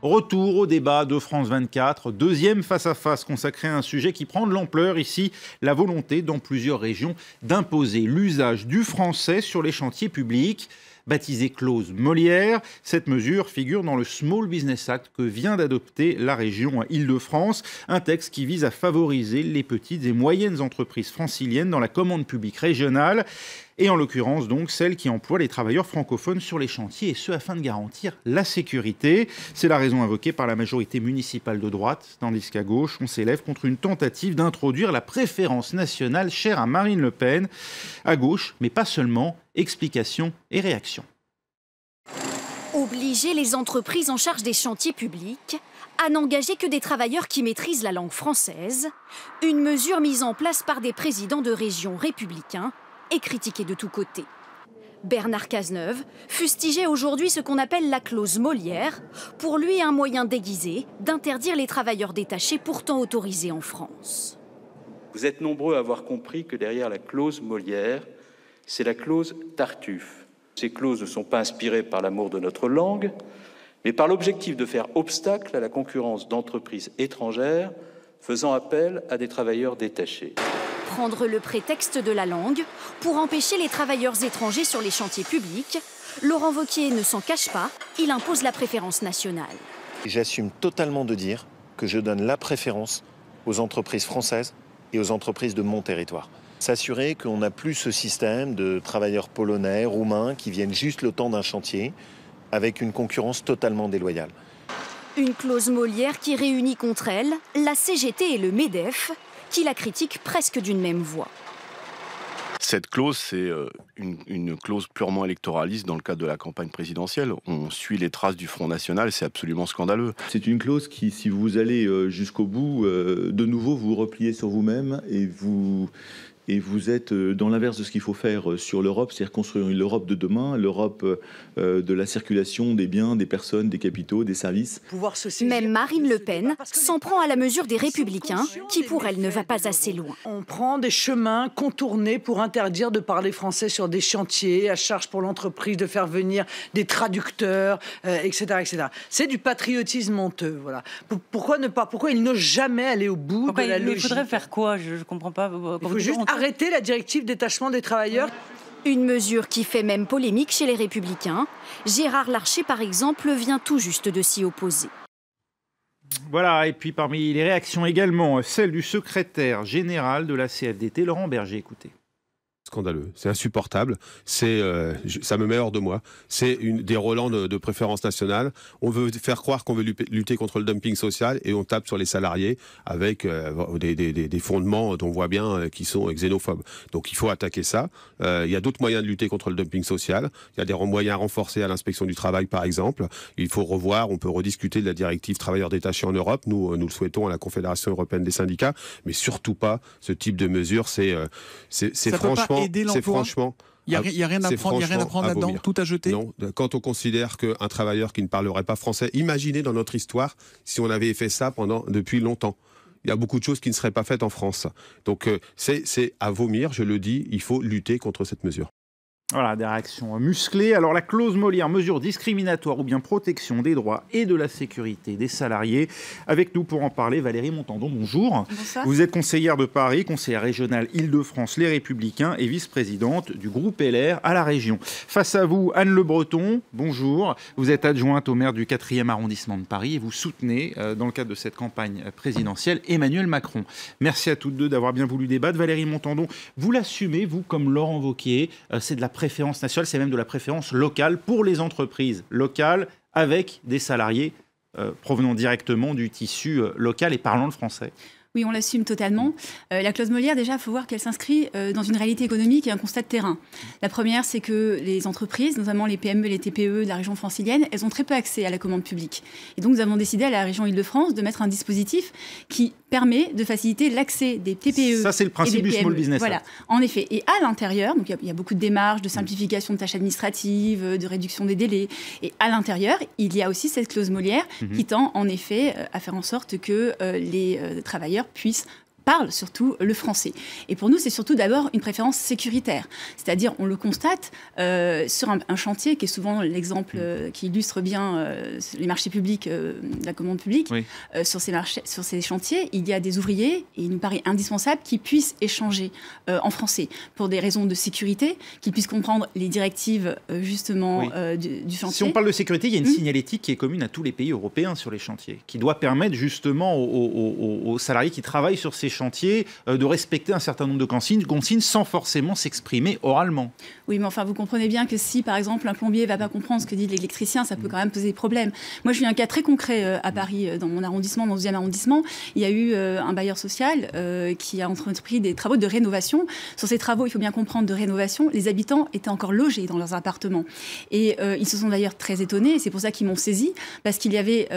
Retour au débat de France 24, deuxième face-à-face consacré à un sujet qui prend de l'ampleur ici, la volonté dans plusieurs régions d'imposer l'usage du français sur les chantiers publics. Baptisée clause Molière, cette mesure figure dans le Small Business Act que vient d'adopter la région Île-de-France, un texte qui vise à favoriser les petites et moyennes entreprises franciliennes dans la commande publique régionale, et en l'occurrence donc celles qui emploient les travailleurs francophones sur les chantiers, et ce afin de garantir la sécurité. C'est la raison invoquée par la majorité municipale de droite, tandis qu'à gauche, on s'élève contre une tentative d'introduire la préférence nationale chère à Marine Le Pen. À gauche, mais pas seulement, explications et réactions. Obliger les entreprises en charge des chantiers publics à n'engager que des travailleurs qui maîtrisent la langue française, une mesure mise en place par des présidents de régions républicains et critiquée de tous côtés. Bernard Cazeneuve fustigeait aujourd'hui ce qu'on appelle la clause Molière, pour lui un moyen déguisé d'interdire les travailleurs détachés pourtant autorisés en France. Vous êtes nombreux à avoir compris que derrière la clause Molière, c'est la clause Tartuffe. Ces clauses ne sont pas inspirées par l'amour de notre langue, mais par l'objectif de faire obstacle à la concurrence d'entreprises étrangères faisant appel à des travailleurs détachés. Prendre le prétexte de la langue pour empêcher les travailleurs étrangers sur les chantiers publics, Laurent Wauquiez ne s'en cache pas, il impose la préférence nationale. J'assume totalement de dire que je donne la préférence aux entreprises françaises et aux entreprises de mon territoire. S'assurer qu'on n'a plus ce système de travailleurs polonais, roumains qui viennent juste le temps d'un chantier avec une concurrence totalement déloyale. Une clause Molière qui réunit contre elle la CGT et le MEDEF, qui la critiquent presque d'une même voix. Cette clause, c'est une clause purement électoraliste dans le cadre de la campagne présidentielle. On suit les traces du Front National, c'est absolument scandaleux. C'est une clause qui, si vous allez jusqu'au bout, de nouveau vous repliez sur vous-même et vous êtes dans l'inverse de ce qu'il faut faire sur l'Europe, c'est-à-dire construire l'Europe de demain, l'Europe de la circulation des biens, des personnes, des capitaux, des services. Même Marine Le Pen s'en prend à la mesure des Républicains, qui pour elle ne va pas assez loin. On prend des chemins contournés pour interdire de parler français sur des chantiers, à charge pour l'entreprise de faire venir des traducteurs, etc., etc. C'est du patriotisme honteux. Voilà. Pourquoi il n'ose jamais aller au bout de la logique? Il faudrait faire quoi? Je ne comprends pas. Il faut juste arrêter la directive détachement des travailleurs. Une mesure qui fait même polémique chez les Républicains. Gérard Larcher, par exemple, vient tout juste de s'y opposer. Voilà, et puis parmi les réactions également, celle du secrétaire général de la CFDT, Laurent Berger, écoutez. Scandaleux, c'est insupportable, ça me met hors de moi. C'est des relents de préférence nationale. On veut faire croire qu'on veut lutter contre le dumping social et on tape sur les salariés avec des fondements dont on voit bien qui sont xénophobes. Donc il faut attaquer ça. Il y a d'autres moyens de lutter contre le dumping social. Il y a des moyens renforcés à l'inspection du travail par exemple. Il faut revoir, on peut rediscuter de la directive travailleurs détachés en Europe. Nous le souhaitons à la Confédération européenne des syndicats, mais surtout pas ce type de mesure. C'est franchement... C'est franchement... Il n'y a rien à prendre là-dedans, tout à jeter. Non, quand on considère qu'un travailleur qui ne parlerait pas français, imaginez dans notre histoire si on avait fait ça depuis longtemps. Il y a beaucoup de choses qui ne seraient pas faites en France. Donc c'est à vomir, je le dis, il faut lutter contre cette mesure. Voilà, des réactions musclées. Alors la clause Molière, mesure discriminatoire ou bien protection des droits et de la sécurité des salariés. Avec nous pour en parler, Valérie Montandon, bonjour. Bonsoir. Vous êtes conseillère de Paris, conseillère régionale Île-de-France Les Républicains et vice-présidente du groupe LR à la région. Face à vous, Anne Le Breton, bonjour. Vous êtes adjointe au maire du 4e arrondissement de Paris et vous soutenez, dans le cadre de cette campagne présidentielle, Emmanuel Macron. Merci à toutes deux d'avoir bien voulu débattre. Valérie Montandon, vous l'assumez, vous, comme Laurent Wauquiez, c'est de la préférence nationale, c'est même de la préférence locale pour les entreprises locales avec des salariés provenant directement du tissu local et parlant le français. Oui, on l'assume totalement. La clause Molière, déjà, il faut voir qu'elle s'inscrit dans une réalité économique et un constat de terrain. La première, c'est que les entreprises, notamment les PME et les TPE de la région francilienne, elles ont très peu accès à la commande publique. Et donc, nous avons décidé à la région Île-de-France de mettre un dispositif qui permet de faciliter l'accès des TPE. Ça, c'est le principe du Small Business Act. Voilà, en effet. Et à l'intérieur, donc il y a beaucoup de démarches de simplification de tâches administratives, de réduction des délais. Et à l'intérieur, il y a aussi cette clause Molière qui tend, en effet, à faire en sorte que les travailleurs puissent parlent surtout le français. Et pour nous, c'est surtout d'abord une préférence sécuritaire. C'est-à-dire, on le constate sur un chantier qui est souvent l'exemple qui illustre bien les marchés publics, la commande publique. Oui. Sur ces chantiers, il y a des ouvriers et il nous paraît indispensable qu'ils puissent échanger en français pour des raisons de sécurité, qu'ils puissent comprendre les directives justement du chantier. Si on parle de sécurité, il y a une signalétique qui est commune à tous les pays européens sur les chantiers, qui doit permettre justement aux salariés qui travaillent sur ces chantiers de respecter un certain nombre de consignes sans forcément s'exprimer oralement. Oui, mais enfin, vous comprenez bien que si, par exemple, un plombier ne va pas comprendre ce que dit l'électricien, ça peut quand même poser des problèmes. Moi, je vis un cas très concret à Paris, dans mon arrondissement, dans le 12e arrondissement. Il y a eu un bailleur social qui a entrepris des travaux de rénovation. Sur ces travaux, il faut bien comprendre, de rénovation, les habitants étaient encore logés dans leurs appartements. Et ils se sont d'ailleurs très étonnés, et c'est pour ça qu'ils m'ont saisi, parce qu'il y avait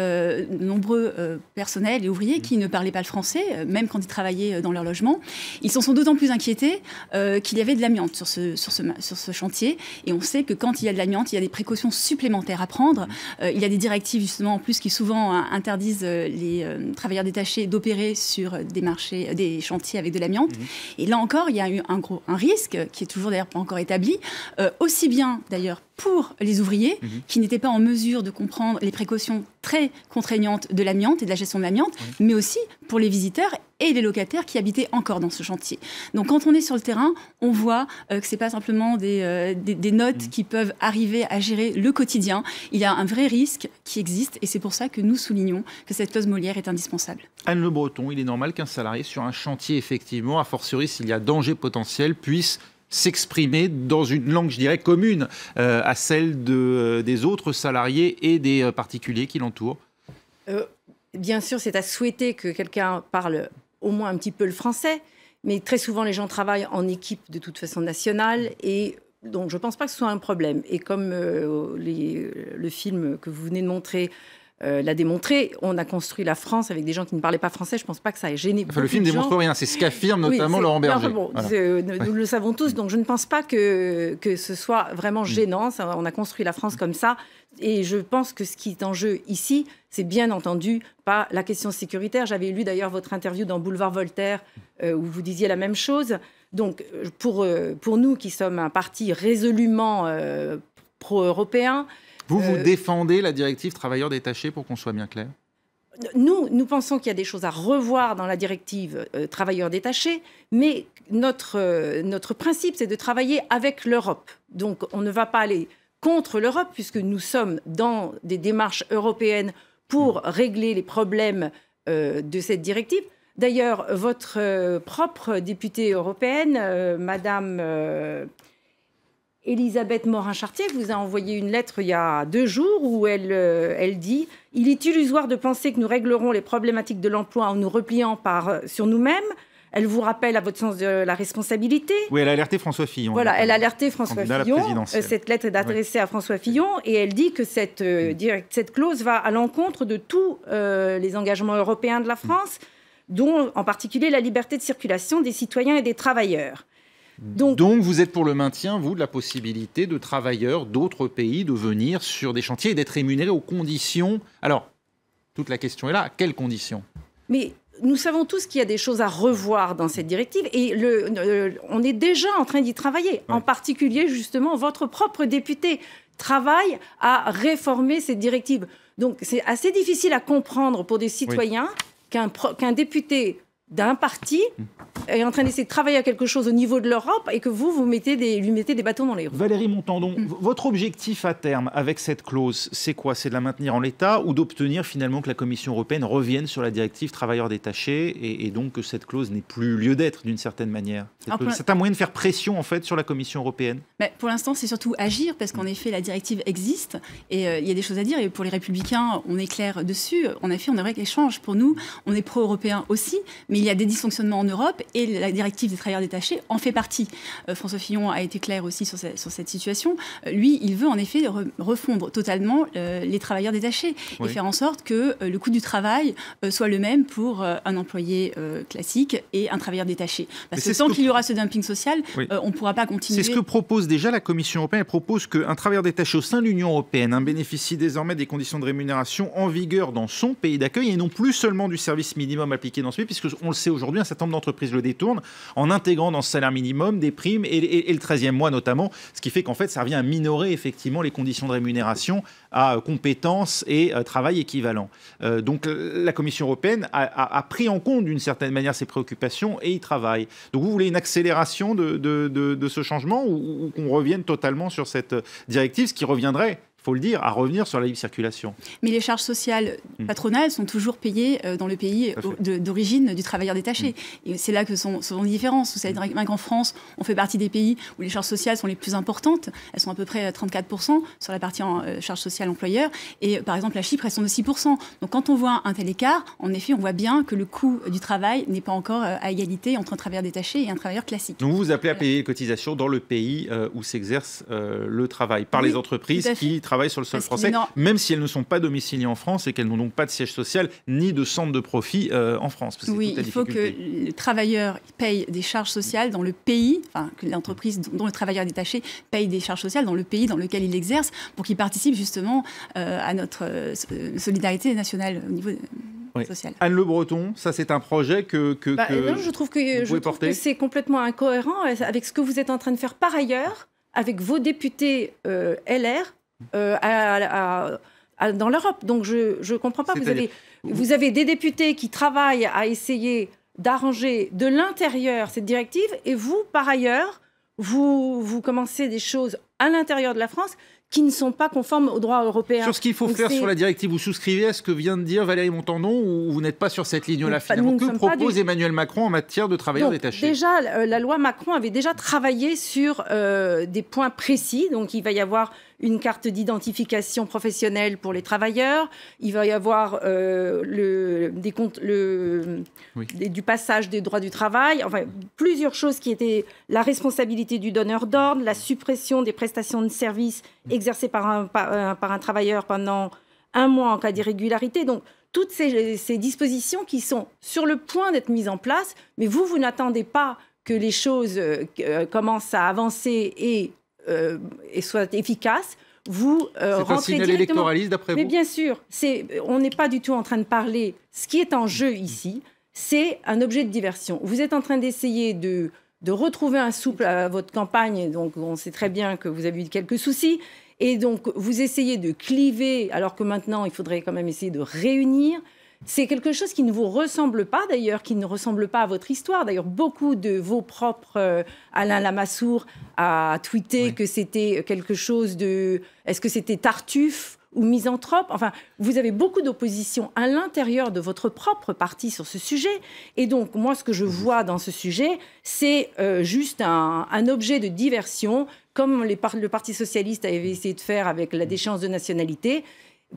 nombreux personnels et ouvriers qui ne parlaient pas le français, même quand ils travaillaient dans leur logement. Ils s'en sont d'autant plus inquiétés qu'il y avait de l'amiante sur ce chantier. Et on sait que quand il y a de l'amiante, il y a des précautions supplémentaires à prendre. Il y a des directives, justement, en plus, qui souvent interdisent les travailleurs détachés d'opérer sur des chantiers avec de l'amiante. Et là encore, il y a eu un risque, qui est toujours d'ailleurs pas encore établi, aussi bien d'ailleurs pour les ouvriers qui n'étaient pas en mesure de comprendre les précautions très contraignantes de l'amiante et de la gestion de l'amiante, mais aussi pour les visiteurs et les locataires qui habitaient encore dans ce chantier. Donc quand on est sur le terrain, on voit que ce n'est pas simplement des notes qui peuvent arriver à gérer le quotidien. Il y a un vrai risque qui existe et c'est pour ça que nous soulignons que cette clause Molière est indispensable. Anne Le Breton, il est normal qu'un salarié sur un chantier, effectivement, a fortiori s'il y a danger potentiel, puisse s'exprimer dans une langue, je dirais, commune à celle des autres salariés et des particuliers qui l'entourent. Bien sûr, c'est à souhaiter que quelqu'un parle au moins un petit peu le français, mais très souvent, les gens travaillent en équipe de toute façon nationale et donc je ne pense pas que ce soit un problème. Et comme le film que vous venez de montrer l'a démontré, on a construit la France avec des gens qui ne parlaient pas français. Je ne pense pas que ça ait gêné beaucoup de gens. Le film ne démontre rien, c'est ce qu'affirme notamment Laurent Berger. Bon, voilà. Nous le savons tous, donc je ne pense pas que ce soit vraiment gênant. On a construit la France comme ça. Et je pense que ce qui est en jeu ici, c'est bien entendu pas la question sécuritaire. J'avais lu d'ailleurs votre interview dans Boulevard Voltaire où vous disiez la même chose. Donc pour nous qui sommes un parti résolument pro-européen... Vous défendez la directive travailleurs détachés, pour qu'on soit bien clair? Nous pensons qu'il y a des choses à revoir dans la directive travailleurs détachés, mais notre principe, c'est de travailler avec l'Europe. Donc on ne va pas aller contre l'Europe, puisque nous sommes dans des démarches européennes pour régler les problèmes de cette directive. D'ailleurs, votre propre députée européenne, Madame... Elisabeth Morin-Chartier vous a envoyé une lettre il y a 2 jours où elle dit « Il est illusoire de penser que nous réglerons les problématiques de l'emploi en nous repliant sur nous-mêmes. » Elle vous rappelle à votre sens de la responsabilité. Oui, elle a alerté François Fillon. Voilà, elle a alerté François Fillon. Cette lettre est adressée à François Fillon et elle dit que cette clause va à l'encontre de tous les engagements européens de la France, dont en particulier la liberté de circulation des citoyens et des travailleurs. Donc vous êtes pour le maintien, vous, de la possibilité de travailleurs d'autres pays de venir sur des chantiers et d'être rémunérés aux conditions... Alors, toute la question est là, à quelles conditions? Mais nous savons tous qu'il y a des choses à revoir dans cette directive et on est déjà en train d'y travailler. Ouais. En particulier, justement, votre propre député travaille à réformer cette directive. Donc c'est assez difficile à comprendre pour des citoyens qu'un député d'un parti est en train d'essayer de travailler à quelque chose au niveau de l'Europe et que vous lui mettez des bâtons dans les roues. Valérie Montandon, votre objectif à terme avec cette clause, c'est quoi? C'est de la maintenir en l'état ou d'obtenir finalement que la Commission européenne revienne sur la directive travailleurs détachés et donc que cette clause n'ait plus lieu d'être d'une certaine manière? C'est un moyen de faire pression en fait sur la Commission européenne? Pour l'instant, c'est surtout agir parce qu'en effet, la directive existe et il y a des choses à dire. Et pour les Républicains, on est clair dessus. En effet, on aimerait qu'elle change. Pour nous, on est pro-européen aussi, mais il y a des dysfonctionnements en Europe et la directive des travailleurs détachés en fait partie. François Fillon a été clair aussi sur cette situation. Lui, il veut en effet refondre totalement les travailleurs détachés et faire en sorte que le coût du travail soit le même pour un employé classique et un travailleur détaché. Parce que tant qu'il y aura ce dumping social, on ne pourra pas continuer. C'est ce que propose déjà la Commission européenne. Elle propose qu'un travailleur détaché au sein de l'Union européenne bénéficie désormais des conditions de rémunération en vigueur dans son pays d'accueil et non plus seulement du service minimum appliqué dans ce pays, puisqu'on le sait aujourd'hui, un certain nombre d'entreprises le détournent en intégrant dans ce salaire minimum des primes et le 13e mois notamment, ce qui fait qu'en fait, ça revient à minorer effectivement les conditions de rémunération à compétences et travail équivalent. Donc la Commission européenne a pris en compte d'une certaine manière ces préoccupations et y travaille. Donc vous voulez une accélération de ce changement ou qu'on revienne totalement sur cette directive, ce qui reviendrait, il faut le dire, à revenir sur la libre circulation. Mais les charges sociales patronales sont toujours payées dans le pays d'origine du travailleur détaché. Et c'est là que sont les différences. Vous savez qu'en France, on fait partie des pays où les charges sociales sont les plus importantes. Elles sont à peu près 34% sur la partie charges sociales employeur. Et par exemple, à Chypre, elles sont de 6%. Donc quand on voit un tel écart, en effet, on voit bien que le coût du travail n'est pas encore à égalité entre un travailleur détaché et un travailleur classique. Donc vous vous appelez à payer les cotisations dans le pays où s'exerce le travail par les entreprises qui travaillent sur le sol français, même si elles ne sont pas domiciliées en France et qu'elles n'ont donc pas de siège social ni de centre de profit en France. Oui, il faut que le travailleur paye des charges sociales dans le pays, enfin que l'entreprise dont le travailleur est détaché paye des charges sociales dans le pays dans lequel il exerce pour qu'il participe justement à notre solidarité nationale au niveau social. Anne Le Breton, ça c'est un projet que non, je trouve que c'est complètement incohérent avec ce que vous êtes en train de faire par ailleurs avec vos députés LR dans l'Europe. Donc je ne comprends pas. Vous avez des députés qui travaillent à essayer d'arranger de l'intérieur cette directive et vous, par ailleurs, vous commencez des choses à l'intérieur de la France qui ne sont pas conformes au droit européen. Sur ce qu'il faut faire sur la directive, vous souscrivez à ce que vient de dire Valérie Montandon ou vous n'êtes pas sur cette ligne-là finalement? Que propose Emmanuel Macron en matière de travailleurs détachés? Déjà, la loi Macron avait déjà travaillé sur des points précis. Donc il va y avoir une carte d'identification professionnelle pour les travailleurs. Il va y avoir du passage des droits du travail. Enfin, plusieurs choses qui étaient la responsabilité du donneur d'ordre, la suppression des prestations de services exercées par un travailleur pendant 1 mois en cas d'irrégularité. Donc, toutes ces dispositions qui sont sur le point d'être mises en place, mais vous n'attendez pas que les choses commencent à avancer et soient efficaces. Vous rentrez un signal électoraliste d'après vous? Mais bien sûr, on n'est pas du tout en train de parler. Ce qui est en jeu ici, c'est un objet de diversion. Vous êtes en train d'essayer de retrouver un souffle à votre campagne. Donc on sait très bien que vous avez eu quelques soucis. Et donc vous essayez de cliver, alors que maintenant il faudrait quand même essayer de réunir. C'est quelque chose qui ne vous ressemble pas d'ailleurs, qui ne ressemble pas à votre histoire. D'ailleurs, beaucoup de vos propres... Alain Lamassoure a tweeté que c'était quelque chose de... Est-ce que c'était Tartuffe ou misanthrope? Enfin, vous avez beaucoup d'opposition à l'intérieur de votre propre parti sur ce sujet. Et donc, moi, ce que je vois dans ce sujet, c'est juste un objet de diversion, comme le Parti socialiste avait essayé de faire avec la déchéance de nationalité,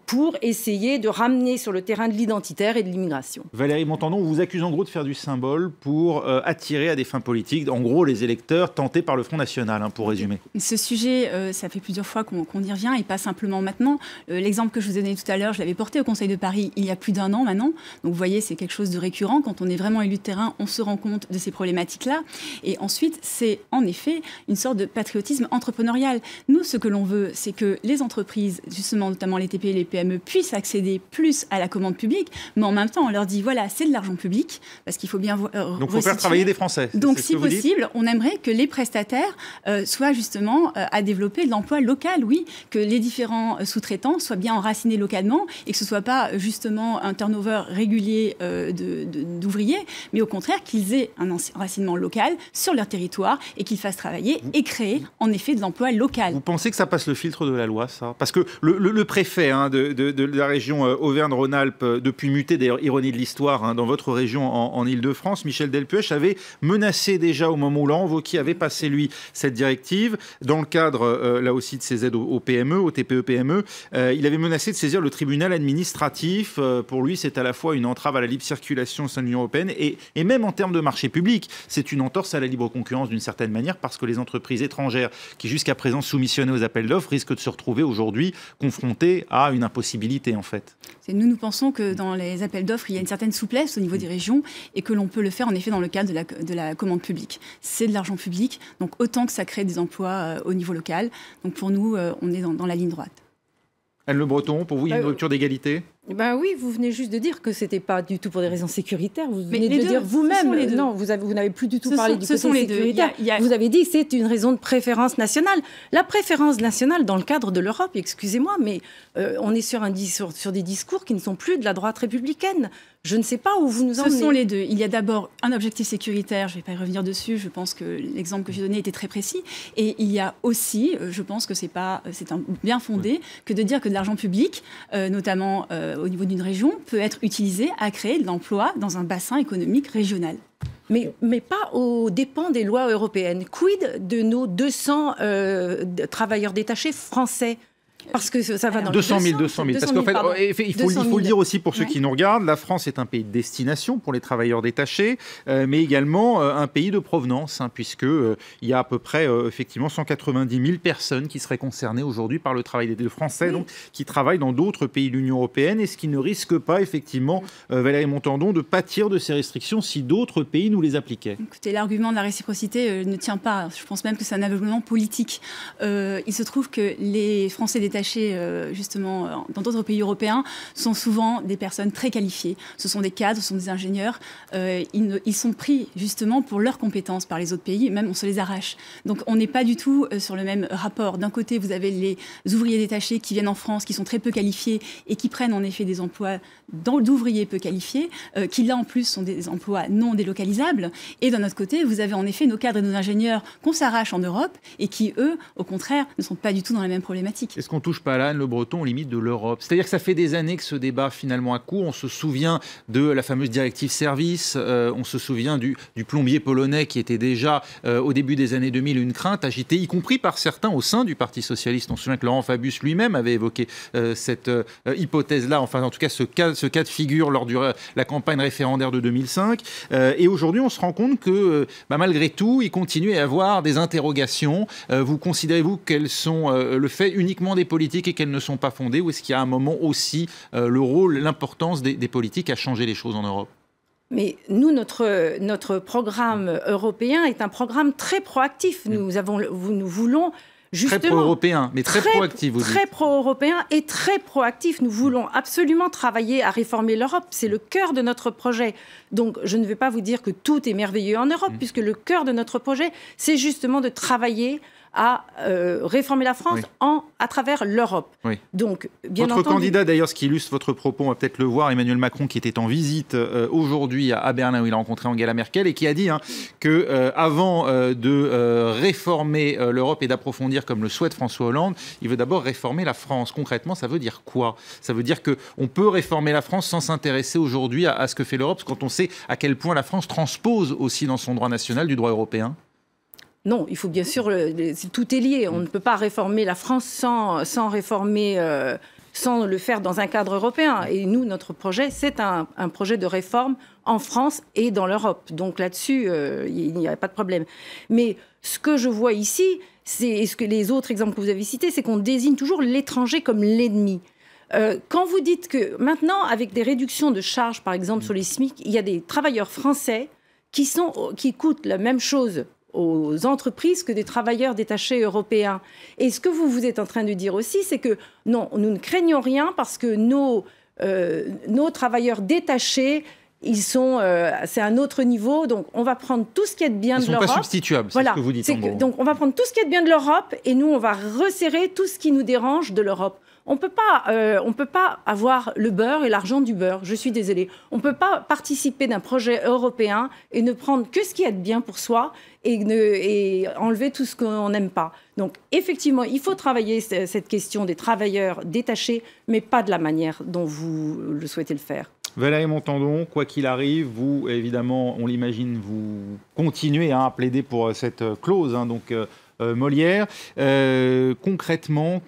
pour essayer de ramener sur le terrain de l'identitaire et de l'immigration. Valérie Montandon, on vous accuse en gros de faire du symbole pour attirer à des fins politiques, en gros les électeurs tentés par le Front National, pour résumer. Ce sujet, ça fait plusieurs fois qu'on y revient et pas simplement maintenant. L'exemple que je vous ai donné tout à l'heure, je l'avais porté au Conseil de Paris il y a plus d'1 an maintenant. Donc vous voyez, c'est quelque chose de récurrent. Quand on est vraiment élu de terrain, on se rend compte de ces problématiques-là. Et ensuite, c'est en effet une sorte de patriotisme entrepreneurial. Nous, ce que l'on veut, c'est que les entreprises, justement, notamment les TPE et les PME, puissent accéder plus à la commande publique, mais en même temps, on leur dit, voilà, c'est de l'argent public, parce qu'il faut bien donc, il faut faire travailler des Français. Donc, si possible, on aimerait que les prestataires soient justement à développer de l'emploi local, oui, que les différents sous-traitants soient bien enracinés localement et que ce ne soit pas justement un turnover régulier d'ouvriers, mais au contraire qu'ils aient un enracinement local sur leur territoire et qu'ils fassent travailler et créer en effet de l'emploi local. Vous pensez que ça passe le filtre de la loi, ça? Parce que le préfet de la région Auvergne-Rhône-Alpes, depuis muté, d'ailleurs, ironie de l'histoire, dans votre région en Ile-de-France, Michel Delpech avait menacé déjà au moment où Laurent Wauquiez avait passé, lui, cette directive, dans le cadre, là aussi, de ces aides aux PME, aux TPE-PME, il avait menacé de saisir le tribunal administratif. Pour lui, c'est à la fois une entrave à la libre circulation au sein de l'Union européenne et même en termes de marché public, c'est une entorse à la libre concurrence d'une certaine manière, parce que les entreprises étrangères qui jusqu'à présent soumissionnaient aux appels d'offres risquent de se retrouver aujourd'hui confrontées à une impossibilité, en fait. Nous pensons que dans les appels d'offres, il y a une certaine souplesse au niveau des régions et que l'on peut le faire en effet dans le cadre de la commande publique. C'est de l'argent public, donc autant que ça crée des emplois au niveau local. Donc pour nous, on est dans la ligne droite. Anne Le Breton, pour vous, il y a une rupture d'égalité? Ben oui, vous venez juste de dire que c'était pas du tout pour des raisons sécuritaires. Vous venez de dire vous-même. Non, vous n'avez plus du tout parlé du côté sécuritaire. Vous avez dit que c'est une raison de préférence nationale. La préférence nationale dans le cadre de l'Europe, excusez-moi, mais on est sur des discours qui ne sont plus de la droite républicaine. Je ne sais pas où vous nous emmenez. Ce sont les deux. Il y a d'abord un objectif sécuritaire, je ne vais pas y revenir dessus, je pense que l'exemple que j'ai donné était très précis. Et il y a aussi, je pense que c'est bien fondé, que de dire que de l'argent public, notamment au niveau d'une région, peut être utilisé à créer de l'emploi dans un bassin économique régional. Mais pas aux dépens des lois européennes. Quid de nos 200 travailleurs détachés français ? Parce que ça va dans 200 000. Parce qu'en fait, il faut le dire aussi pour ceux qui nous regardent, la France est un pays de destination pour les travailleurs détachés, mais également un pays de provenance, puisqu'il y a à peu près effectivement 190 000 personnes qui seraient concernées aujourd'hui par le travail des Français, donc, qui travaillent dans d'autres pays de l'Union européenne, et ce qui ne risque pas, effectivement, Valérie Montandon, de pâtir de ces restrictions si d'autres pays nous les appliquaient. Écoutez, l'argument de la réciprocité ne tient pas. Je pense même que c'est un aveuglement politique. Il se trouve que les Français détachés, justement, dans d'autres pays européens, sont souvent des personnes très qualifiées. Ce sont des cadres, ce sont des ingénieurs. Ils sont pris, justement, pour leurs compétences par les autres pays, et même on se les arrache. Donc on n'est pas du tout sur le même rapport. D'un côté, vous avez les ouvriers détachés qui viennent en France, qui sont très peu qualifiés et qui prennent en effet des emplois d'ouvriers peu qualifiés, qui là en plus sont des emplois non délocalisables. Et d'un autre côté, vous avez en effet nos cadres et nos ingénieurs qu'on s'arrache en Europe et qui, eux, au contraire, ne sont pas du tout dans la même problématique. Est-ce qu'on touche pas là, Anne Le Breton, aux limites de l'Europe? C'est-à-dire que ça fait des années que ce débat finalement a cours. On se souvient de la fameuse directive service, on se souvient du plombier polonais qui était déjà au début des années 2000 une crainte agitée, y compris par certains au sein du Parti socialiste. On se souvient que Laurent Fabius lui-même avait évoqué cette hypothèse-là, enfin en tout cas ce cas de figure lors de la campagne référendaire de 2005. Et aujourd'hui, on se rend compte que malgré tout, il continue à y avoir des interrogations. Vous considérez-vous qu'elles sont le fait uniquement des politiques et qu'elles ne sont pas fondées, ou est-ce qu'il y a un moment aussi le rôle, l'importance des politiques à changer les choses en Europe? Mais nous, notre programme européen est un programme très proactif. Nous voulons justement... Très pro-européen, mais très proactif, vous dites. Très pro-européen et très proactif. Nous voulons absolument travailler à réformer l'Europe. C'est le cœur de notre projet. Donc, je ne vais pas vous dire que tout est merveilleux en Europe, puisque le cœur de notre projet, c'est justement de travailler à réformer la France à travers l'Europe. Oui. Donc, bien votre entendu... candidat, d'ailleurs, ce qui illustre votre propos, on va peut-être le voir, Emmanuel Macron, qui était en visite aujourd'hui à Berlin, où il a rencontré Angela Merkel, et qui a dit qu'avant de réformer l'Europe et d'approfondir comme le souhaite François Hollande, il veut d'abord réformer la France. Concrètement, ça veut dire quoi? Ça veut dire qu'on peut réformer la France sans s'intéresser aujourd'hui à ce que fait l'Europe, quand on sait à quel point la France transpose aussi dans son droit national du droit européen? Non, il faut bien sûr, tout est lié. On ne peut pas réformer la France sans réformer, sans le faire dans un cadre européen. Et nous, notre projet, c'est un projet de réforme en France et dans l'Europe. Donc là-dessus, il n'y a pas de problème. Mais ce que je vois ici, et ce que les autres exemples que vous avez cités, c'est qu'on désigne toujours l'étranger comme l'ennemi. Quand vous dites que maintenant, avec des réductions de charges, par exemple sur les SMIC, il y a des travailleurs français qui coûtent la même chose aux entreprises que des travailleurs détachés européens. Et ce que vous êtes en train de dire aussi, c'est que non, nous ne craignons rien parce que nos travailleurs détachés, c'est un autre niveau, donc on va prendre tout ce qui est de bien de l'Europe. Ils ne sont pas substituables, c'est ce que vous dites en gros. Donc on va prendre tout ce qui est de bien de l'Europe et nous on va resserrer tout ce qui nous dérange de l'Europe. On peut pas avoir le beurre et l'argent du beurre, je suis désolée. On ne peut pas participer d'un projet européen et ne prendre que ce qui est de bien pour soi et enlever tout ce qu'on n'aime pas. Donc effectivement, il faut travailler cette question des travailleurs détachés, mais pas de la manière dont vous le souhaitez le faire. Valérie Montandon, quoi qu'il arrive, vous, évidemment, on l'imagine, vous continuez à plaider pour cette clause, Molière. Concrètement,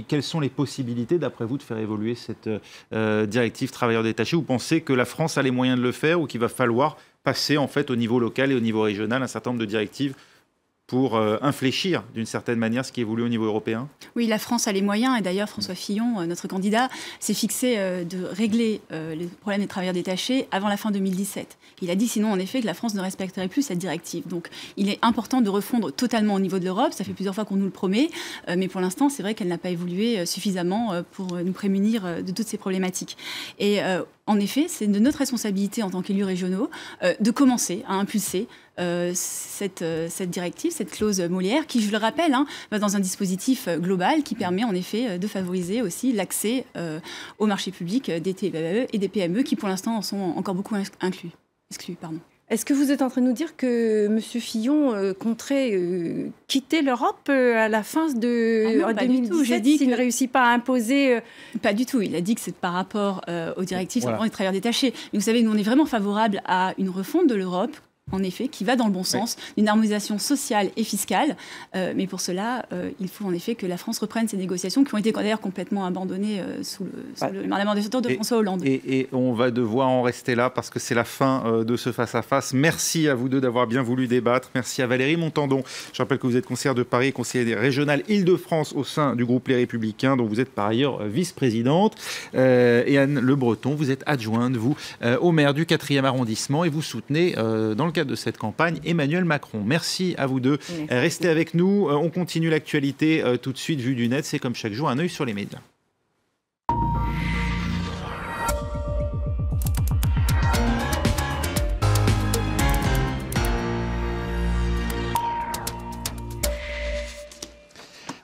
quelles sont les possibilités, d'après vous, de faire évoluer cette directive travailleurs détachés? Vous pensez que la France a les moyens de le faire ou qu'il va falloir passer en fait, au niveau local et au niveau régional un certain nombre de directives pour infléchir d'une certaine manière ce qui évolue au niveau européen? Oui, la France a les moyens, et d'ailleurs François Fillon, notre candidat, s'est fixé de régler les problèmes des travailleurs détachés avant la fin 2017. Il a dit sinon en effet que la France ne respecterait plus cette directive. Donc il est important de refondre totalement au niveau de l'Europe, ça fait plusieurs fois qu'on nous le promet, mais pour l'instant c'est vrai qu'elle n'a pas évolué suffisamment pour nous prémunir de toutes ces problématiques. Et en effet, c'est de notre responsabilité en tant qu'élus régionaux de commencer à impulser cette directive, cette clause Molière, qui, je le rappelle, va dans un dispositif global qui permet en effet de favoriser aussi l'accès au marché public des TPE et des PME qui, pour l'instant, en sont encore beaucoup exclus. Est-ce que vous êtes en train de nous dire que M. Fillon compterait quitter l'Europe à la fin de 2017 s'il ne réussit pas à imposer... Pas du tout. Il a dit que c'est par rapport aux directives sur des travailleurs détachés. Mais vous savez, nous, on est vraiment favorable à une refonte de l'Europe, en effet, qui va dans le bon sens, d'une harmonisation sociale et fiscale. Mais pour cela, il faut en effet que la France reprenne ces négociations qui ont été d'ailleurs complètement abandonnées sous le mandateur de François Hollande. Et on va devoir en rester là parce que c'est la fin de ce face-à-face. Merci à vous deux d'avoir bien voulu débattre. Merci à Valérie Montandon. Je rappelle que vous êtes conseillère de Paris, conseillère régionale Île-de-France au sein du groupe Les Républicains, dont vous êtes par ailleurs vice-présidente. Et Anne Le Breton, vous êtes adjointe, vous, au maire du 4e arrondissement et vous soutenez dans le cadre de cette campagne Emmanuel Macron. Merci à vous deux. Merci. Restez avec nous. On continue l'actualité tout de suite vue du net. C'est comme chaque jour un œil sur les médias.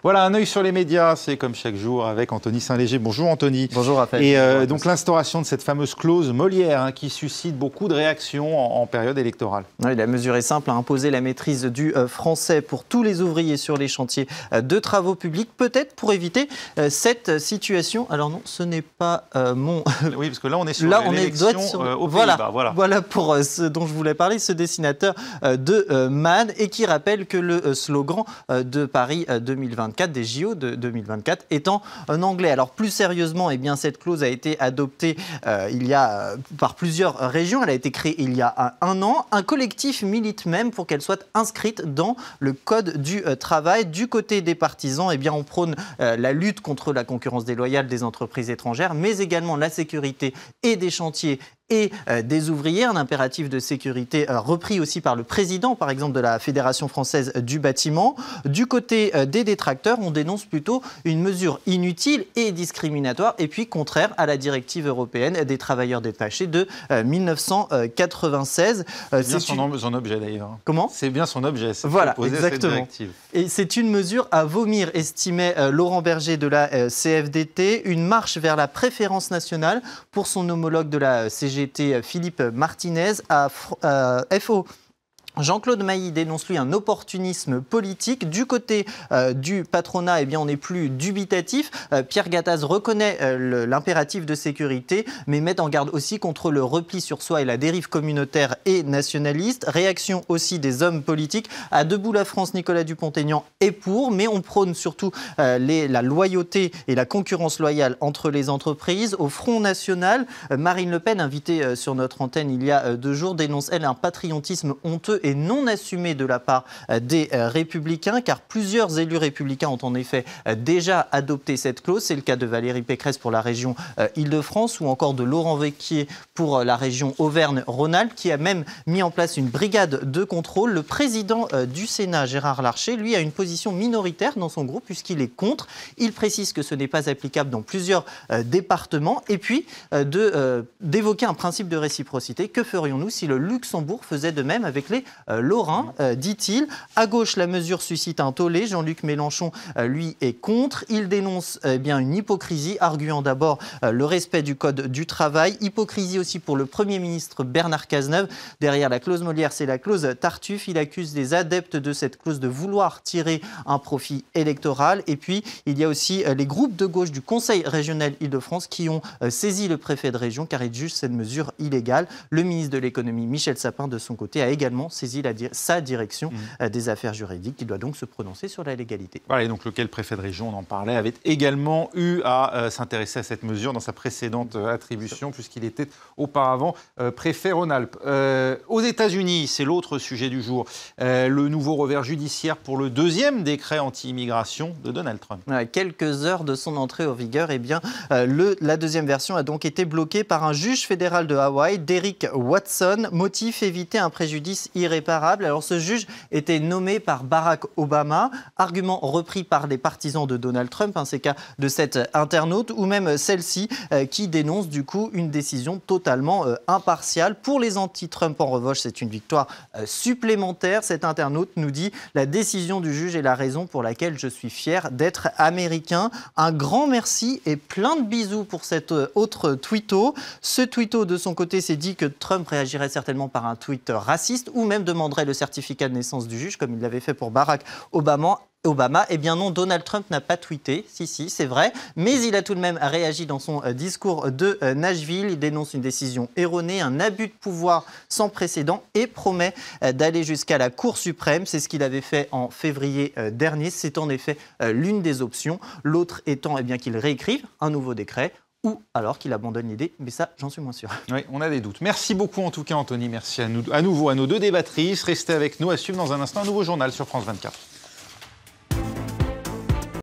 Voilà, un œil sur les médias, c'est comme chaque jour avec Anthony Saint-Léger. Bonjour Anthony. Bonjour Raphaël. Et donc l'instauration de cette fameuse clause Molière qui suscite beaucoup de réactions en période électorale. Oui, la mesure est simple, imposer la maîtrise du français pour tous les ouvriers sur les chantiers de travaux publics, peut-être pour éviter cette situation. Alors non, ce n'est pas mon... Oui, parce que là on est sur l'élection aux Pays-Bas. Voilà pour ce dont je voulais parler, ce dessinateur de Man, et qui rappelle que le slogan de Paris 2024, des JO de 2024 étant en anglais. Alors plus sérieusement, cette clause a été adoptée par plusieurs régions. Elle a été créée il y a un an. Un collectif milite même pour qu'elle soit inscrite dans le code du travail. Du côté des partisans, on prône la lutte contre la concurrence déloyale des entreprises étrangères, mais également la sécurité et des chantiers et des ouvriers, un impératif de sécurité repris aussi par le président, par exemple, de la Fédération française du bâtiment. Du côté des détracteurs, on dénonce plutôt une mesure inutile et discriminatoire, et puis contraire à la directive européenne des travailleurs détachés de 1996. C'est bien son objet d'ailleurs. Comment ? C'est bien son objet. Voilà, exactement. Et c'est une mesure à vomir, estimait Laurent Berger de la CFDT, une marche vers la préférence nationale pour son homologue de la CGT, Philippe Martinez, à FO. Jean-Claude Mailly dénonce lui un opportunisme politique. Du côté du patronat, on n'est plus dubitatif. Pierre Gattaz reconnaît l'impératif de sécurité, mais met en garde aussi contre le repli sur soi et la dérive communautaire et nationaliste. Réaction aussi des hommes politiques. À Debout la France, Nicolas Dupont-Aignan est pour, mais on prône surtout la loyauté et la concurrence loyale entre les entreprises. Au Front National, Marine Le Pen, invitée sur notre antenne il y a 2 jours, dénonce un patriotisme honteux et non assumé de la part des Républicains, car plusieurs élus républicains ont en effet déjà adopté cette clause. C'est le cas de Valérie Pécresse pour la région Île-de-France ou encore de Laurent Wauquiez pour la région Auvergne-Rhône-Alpes, qui a même mis en place une brigade de contrôle. Le président du Sénat, Gérard Larcher, lui, a une position minoritaire dans son groupe puisqu'il est contre. Il précise que ce n'est pas applicable dans plusieurs départements. Et puis, d'évoquer un principe de réciprocité. Que ferions-nous si le Luxembourg faisait de même avec les Lorrains, dit-il. À gauche, la mesure suscite un tollé. Jean-Luc Mélenchon, lui, est contre. Il dénonce une hypocrisie, arguant d'abord le respect du code du travail. Hypocrisie aussi pour le Premier ministre Bernard Cazeneuve. Derrière la clause Molière, c'est la clause Tartuffe. Il accuse les adeptes de cette clause de vouloir tirer un profit électoral. Et puis, il y a aussi les groupes de gauche du Conseil régional Île-de-France qui ont saisi le préfet de région car ils jugent cette mesure illégale. Le ministre de l'économie, Michel Sapin, de son côté, a également saisi sa direction des affaires juridiques, qui doit donc se prononcer sur la légalité. Voilà, et donc lequel préfet de région, on en parlait, avait également eu à s'intéresser à cette mesure dans sa précédente attribution, puisqu'il était auparavant préfet Rhône-Alpes. Aux États-Unis, c'est l'autre sujet du jour, le nouveau revers judiciaire pour le deuxième décret anti-immigration de Donald Trump. Quelques heures de son entrée en vigueur, eh bien, la deuxième version a donc été bloquée par un juge fédéral de Hawaï, Derrick Watson, motif éviter un préjudice irréparable. Alors ce juge était nommé par Barack Obama, argument repris par les partisans de Donald Trump, c'est le cas de cette internaute, ou même celle-ci qui dénonce du coup une décision totalement impartiale. Pour les anti-Trump en revanche, c'est une victoire supplémentaire. Cet internaute nous dit « La décision du juge est la raison pour laquelle je suis fier d'être américain ». Un grand merci et plein de bisous pour cet autre tweeto. Ce tweeto de son côté s'est dit que Trump réagirait certainement par un tweet raciste ou même demanderait le certificat de naissance du juge comme il l'avait fait pour Barack Obama. Eh bien non, Donald Trump n'a pas tweeté, si, c'est vrai, mais il a tout de même réagi dans son discours de Nashville. Il dénonce une décision erronée, un abus de pouvoir sans précédent et promet d'aller jusqu'à la Cour suprême. C'est ce qu'il avait fait en février dernier. C'est en effet l'une des options. L'autre étant qu'il réécrive un nouveau décret ou alors qu'il abandonne l'idée, mais ça, j'en suis moins sûr. Oui, on a des doutes. Merci beaucoup en tout cas, Anthony. Merci à nouveau à nos deux débattrices. Restez avec nous, à suivre dans un instant un nouveau journal sur France 24.